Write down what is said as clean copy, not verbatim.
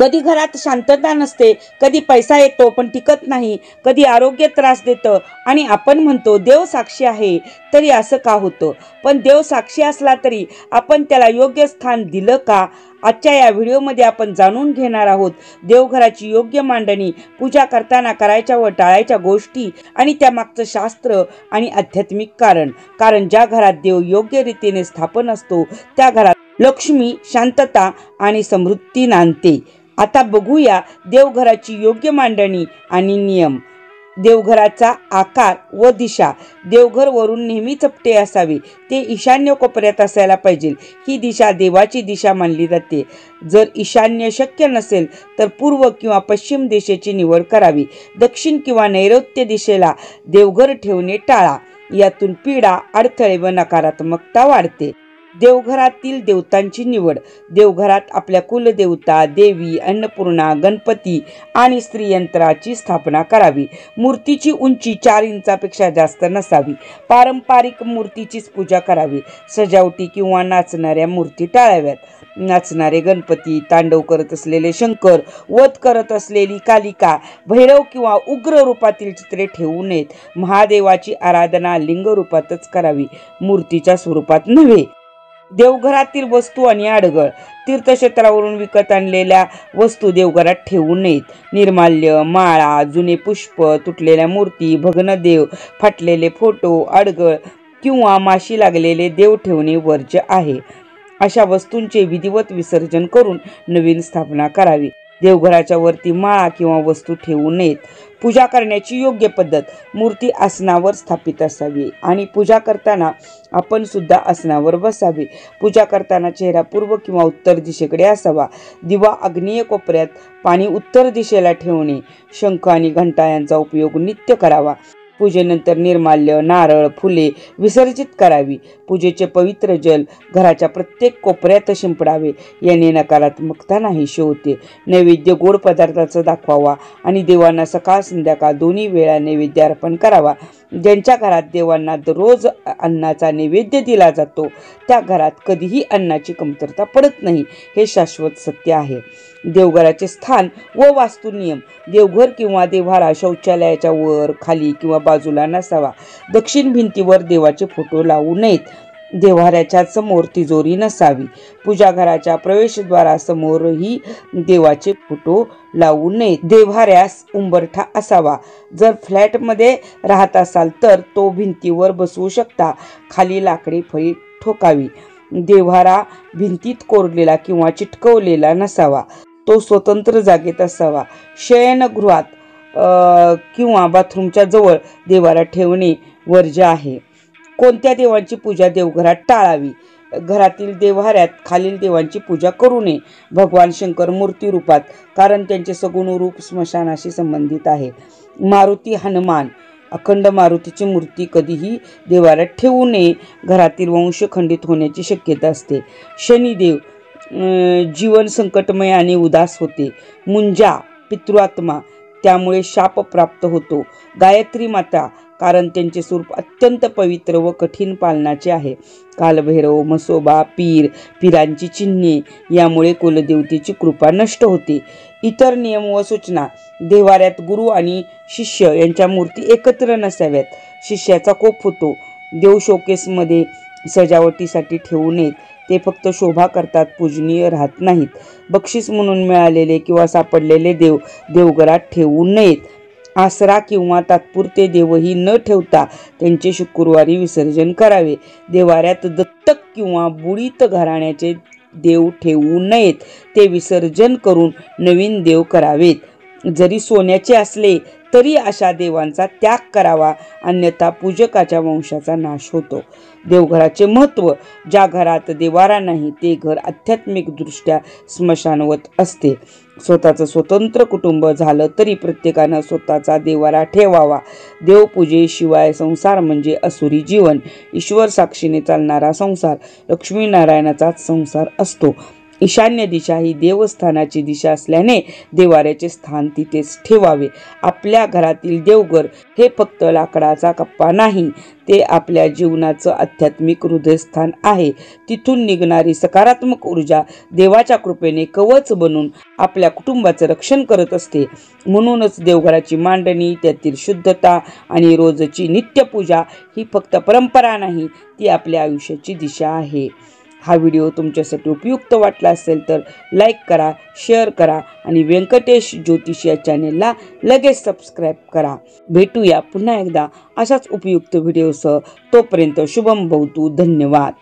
कधी घरात शांतता नसते, कधी पैसा येतो पण टिकत नाही, कधी आरोग्य त्रास देतं आणि आपण म्हणतो देव साक्षी आहे तरी असं का होतं? पण देव साक्षी असला तरी आपण त्याला योग्य स्थान दिलं का? आजच्या या व्हिडिओमध्ये आपण जाणून घेणार आहोत देवघराची योग्य मांडणी, पूजा करताना करायच्या व टाळायच्या गोष्टी आणि त्यामागचं शास्त्र आणि आध्यात्मिक कारण ज्या घरात देव योग्य रीतीने स्थापन असतो त्या घरात लक्ष्मी, शांतता आणि समृद्धी नांदते. आता बघूया देवघराची योग्य मांडणी आणि नियम. देवघराचा आकार व दिशा. देवघर वरून नेहमी चपटे असावे, ते ईशान्य कोपऱ्यात असायला पाहिजे. ही दिशा देवाची दिशा मानली जाते. जर ईशान्य शक्य नसेल तर पूर्व किंवा पश्चिम दिशेची निवड करावी. दक्षिण किंवा नैऋत्य दिशेला देवघर ठेवणे टाळा, यातून पीडा, अडथळे व नकारात्मकता वाढते. देवघरातील देवतांची निवड. देवघरात आपल्या कुलदेवता, देवी, अन्नपूर्णा, गणपती आणि श्रीयंत्राची स्थापना करावी. मूर्तीची उंची 4 इंचापेक्षा जास्त नसावी. पारंपरिक मूर्तीचीच पूजा करावी. सजावटी किंवा नाचणाऱ्या मूर्ती टाळाव्यात. नाचणारे गणपती, तांडव करत असलेले शंकर, वध करत असलेली कालिका, भैरव किंवा उग्र रूपातील चित्रे ठेवू नयेत. महादेवाची आराधना लिंग रूपातच करावी, मूर्तीच्या स्वरूपात नव्हे. देवघरातील वस्तू आणि अडगळ. तीर्थक्षेत्रावरून विकत आणलेल्या वस्तू देवघरात ठेवू नयेत. निर्माल्य, माळा, जुने पुष्प, तुटलेल्या मूर्ती, भग्नदेव, फाटलेले फोटो, अडगळ किंवा माशी लागलेले देव ठेवणे वर्ज्य आहे. अशा वस्तूंचे विधिवत विसर्जन करून नवीन स्थापना करावी. देवघराच्या वरती माळा किंवा वस्तू ठेवू नयेत. पूजा करण्याची योग्य पद्धत. मूर्ती आसनावर स्थापित असावी आणि पूजा करताना आपण सुद्धा आसनावर बसावे. पूजा करताना चेहरा पूर्व किंवा उत्तर दिशेकडे असावा. दिवा आग्नेय कोपऱ्यात, पाणी उत्तर दिशेला ठेवणे. शंख आणि घंटा यांचा उपयोग नित्य करावा. पूजेनंतर निर्माल्य, नारळ, फुले विसर्जित करावी. पूजेचे पवित्र जल घराच्या प्रत्येक कोपऱ्यात शिंपडावे, याने नकारात्मकता नाहीशी होते. नैवेद्य गोड पदार्थाचा दाखवावा आणि देवांना सकाळ संध्याकाळ दोन्ही वेळा नैवेद्य अर्पण करावा. ज्यांच्या घरात देवांना दररोज अन्नाचा नैवेद्य दिला जातो त्या घरात कधीही अन्नाची कमतरता पडत नाही, हे शाश्वत सत्य आहे. देवघराचे स्थान व वास्तुनियम. देवघर किंवा देव्हारा शौचालयाच्या वर, खाली किंवा बाजूला नसावा. दक्षिण भिंतीवर देवाचे फोटो लावू नयेत. देव्हाऱ्याच्या समोर तिजोरी नसावी. पूजाघराच्या प्रवेशद्वारासमोरही देवाचे फोटो लावू नयेत. देव्हाऱ्यास उंबरठा असावा. जर फ्लॅटमध्ये राहत असाल तर तो भिंतीवर बसवू शकता. खाली लाकडी फळी ठोकावी. देव्हारा भिंतीत कोरलेला किंवा चिटकवलेला नसावा, तो स्वतंत्र जागेत असावा. शयनगृहात किंवा बाथरूमच्या जवळ देव्हारा ठेवणे वर्ज्य आहे. कोणत्या देवांची पूजा देवघरात टाळावी. घरातील देव्हाऱ्यात खालील देवांची पूजा करू नये. भगवान शंकर मूर्ती रूपात, कारण त्यांचे सगुण रूप स्मशानाशी संबंधित आहे. मारुती, हनुमान. अखंड मारुतीची मूर्ती कधीही देव्हाऱ्यात ठेवू नये, घरातील वंश खंडित होण्याची शक्यता असते. शनिदेव. जीवन संकटमय आणि उदास होते. मुंजा, पितृआत्मा, त्यामुळे शाप प्राप्त होतो. गायत्री माता, कारण त्यांचे स्वरूप अत्यंत पवित्र व कठीण पालनाचे आहे. कालभैरव, म्हसोबा, पीर, पीरांची चिन्हे, यामुळे कुलदेवतेची कृपा नष्ट होते. इतर नियम व सूचना. देव्हाऱ्यात गुरु आणि शिष्य यांच्या मूर्ती एकत्र नसाव्यात, शिष्याचा कोप होतो. देव शोकेसमध्ये सजावटीसाठी ठेवू नयेत, ते फक्त शोभा करतात, पूजनीय राहत नाहीत. बक्षीस म्हणून मिळालेले किंवा सापडलेले देव देवघरात ठेवू नयेत. आसरा किंवा तात्पुरते देवही न ठेवता त्यांचे शुक्रवारी विसर्जन करावे. देव्हाऱ्यात दत्तक किंवा बुडीत घराण्याचे देव ठेवू नयेत, ते विसर्जन करून नवीन देव करावेत. जरी सोन्याचे असले तरी अशा देवांचा त्याग करावा, अन्यथा पूजकाच्या वंशाचा नाश होतो. देवघराचे महत्त्व. ज्या घरात देव्हारा नाही ते घर आध्यात्मिक दृष्ट्या स्मशानवत असते. स्वतःचं स्वतंत्र कुटुंब झालं तरी प्रत्येकानं स्वतःचा देव्हारा ठेवावा. देवपूजेशिवाय संसार म्हणजे असुरी जीवन. ईश्वर साक्षीने चालणारा संसार लक्ष्मीनारायणाचाच संसार असतो. ईशान्य दिशा ही देवस्थानाची दिशा असल्याने देवाऱ्याचे स्थान तिथेच ठेवावे. आपल्या घरातील देवघर हे फक्त लाकडाचा कप्पा नाही, ते आपल्या जीवनाचं आध्यात्मिक हृदयस्थान आहे. तिथून निघणारी सकारात्मक ऊर्जा देवाच्या कृपेने कवच बनून आपल्या कुटुंबाचं रक्षण करत असते. म्हणूनच देवघराची मांडणी, त्यातील शुद्धता आणि रोजची नित्यपूजा ही फक्त परंपरा नाही, ती आपल्या आयुष्याची दिशा आहे. हा व्हिडिओ तुमच्यासाठी उपयुक्त वाटला असेल तर लाईक करा, शेअर करा आणि व्यंकटेश ज्योतिष या चॅनेलला लगेच सबस्क्राईब करा. भेटूया पुन्हा एकदा अशाच उपयुक्त व्हिडिओसह. तोपर्यंत शुभम भवतु. धन्यवाद.